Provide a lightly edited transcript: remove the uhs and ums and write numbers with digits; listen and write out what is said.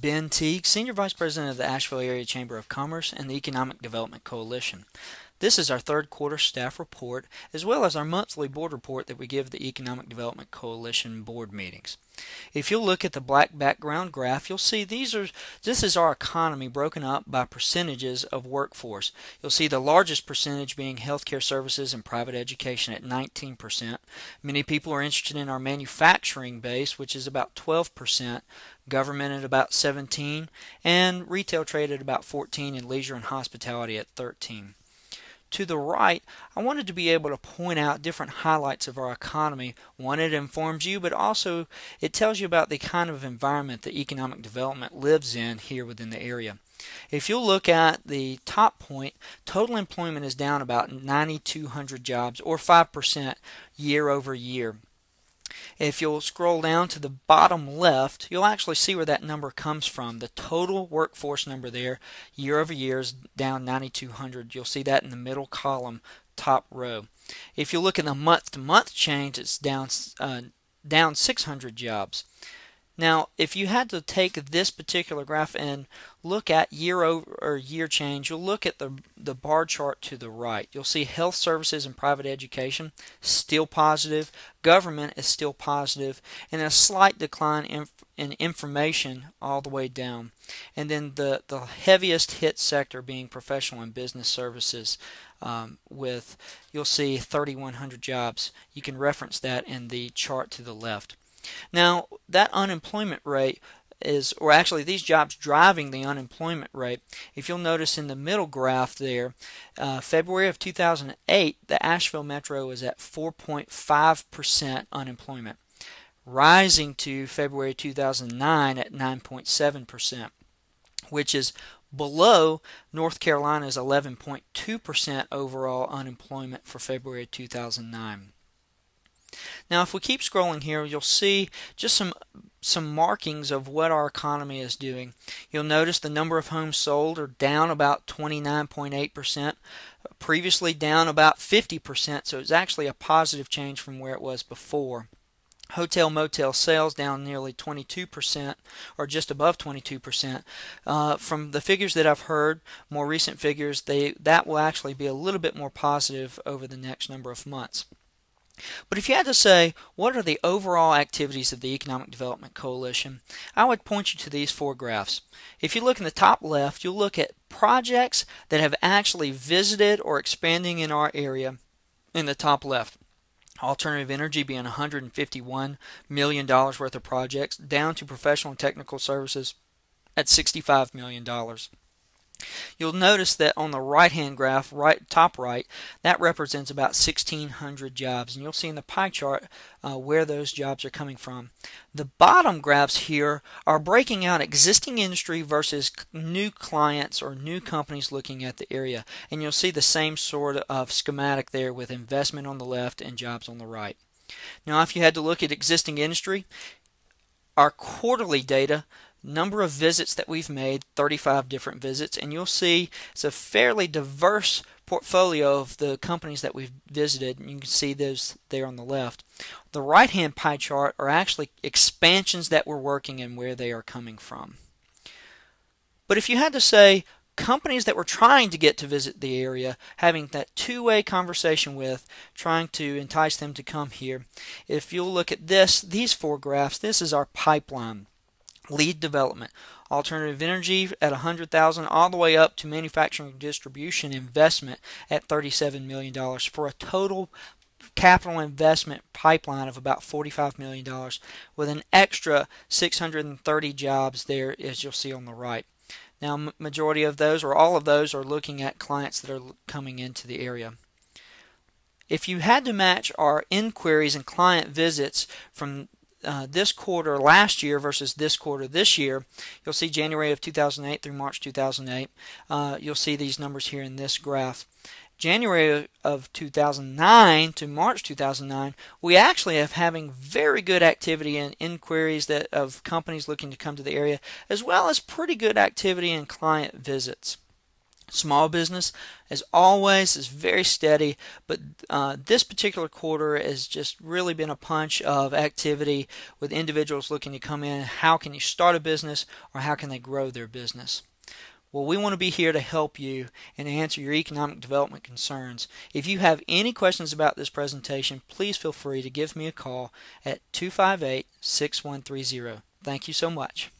Ben Teague, Senior Vice President of the Asheville Area Chamber of Commerce and the Economic Development Coalition. This is our third quarter staff report, as well as our monthly board report that we give the Economic Development Coalition board meetings. If you'll look at the black background graph, you'll see this is our economy broken up by percentages of workforce. You'll see the largest percentage being healthcare services and private education at 19%. Many people are interested in our manufacturing base, which is about 12%, government at about 17%, and retail trade at about 14%, and leisure and hospitality at 13%. To the right, I wanted to be able to point out different highlights of our economy. One, it informs you, but also it tells you about the kind of environment that economic development lives in here within the area. If you'll look at the top point, total employment is down about 9,200 jobs, or 5% year over year. If you'll scroll down to the bottom left, you'll actually see where that number comes from. The total workforce number there, year over year, is down 9,200. You'll see that in the middle column, top row. If you look at the month-to-month change, it's down 600 jobs. Now, if you had to take this particular graph and look at year over year change, you'll look at the bar chart to the right. You'll see health services and private education still positive, government is still positive, and a slight decline in information all the way down. And then the heaviest hit sector being professional and business services, with, you'll see 3,100 jobs. You can reference that in the chart to the left. Now, that unemployment rate is, or actually these jobs driving the unemployment rate, if you'll notice in the middle graph there, February of 2008, the Asheville Metro was at 4.5% unemployment, rising to February 2009 at 9.7%, which is below North Carolina's 11.2% overall unemployment for February 2009. Now, if we keep scrolling here, you'll see just some markings of what our economy is doing. You'll notice the number of homes sold are down about 29.8%, previously down about 50%, so it's actually a positive change from where it was before. Hotel motel sales down nearly 22%, or just above 22%. From the figures that I've heard, more recent figures, that will actually be a little bit more positive over the next number of months. But if you had to say, what are the overall activities of the Economic Development Coalition, I would point you to these four graphs. If you look in the top left, you'll look at projects that have actually visited or expanding in our area in the top left. Alternative energy being $151 million worth of projects, down to professional and technical services at $65 million. You'll notice that on the right-hand graph, top right, that represents about 1,600 jobs, and you'll see in the pie chart where those jobs are coming from. The bottom graphs here are breaking out existing industry versus new clients or new companies looking at the area, and you'll see the same sort of schematic there with investment on the left and jobs on the right. Now, if you had to look at existing industry, our quarterly data, number of visits that we've made, 35 different visits, and you'll see it's a fairly diverse portfolio of the companies that we've visited, and you can see those there on the left. The right-hand pie chart are actually expansions that we're working and where they are coming from. But if you had to say companies that we're trying to get to visit the area, having that two-way conversation with, trying to entice them to come here, if you'll look at these four graphs, this is our pipeline. Lead development, alternative energy at $100,000 all the way up to manufacturing distribution investment at $37 million for a total capital investment pipeline of about $45 million with an extra 630 jobs there, as you'll see on the right. Now, majority of those, or all of those, are looking at clients that are coming into the area. If you had to match our inquiries and client visits from this quarter last year versus this quarter this year, you'll see January of 2008 through March 2008. You'll see these numbers here in this graph. January of 2009 to March 2009, we actually have having very good activity in inquiries of companies looking to come to the area, as well as pretty good activity in client visits. Small business, as always, is very steady, but this particular quarter has just really been a punch of activity with individuals looking to come in. How can you start a business, or how can they grow their business? Well, we want to be here to help you and answer your economic development concerns. If you have any questions about this presentation, please feel free to give me a call at 258-6130. Thank you so much.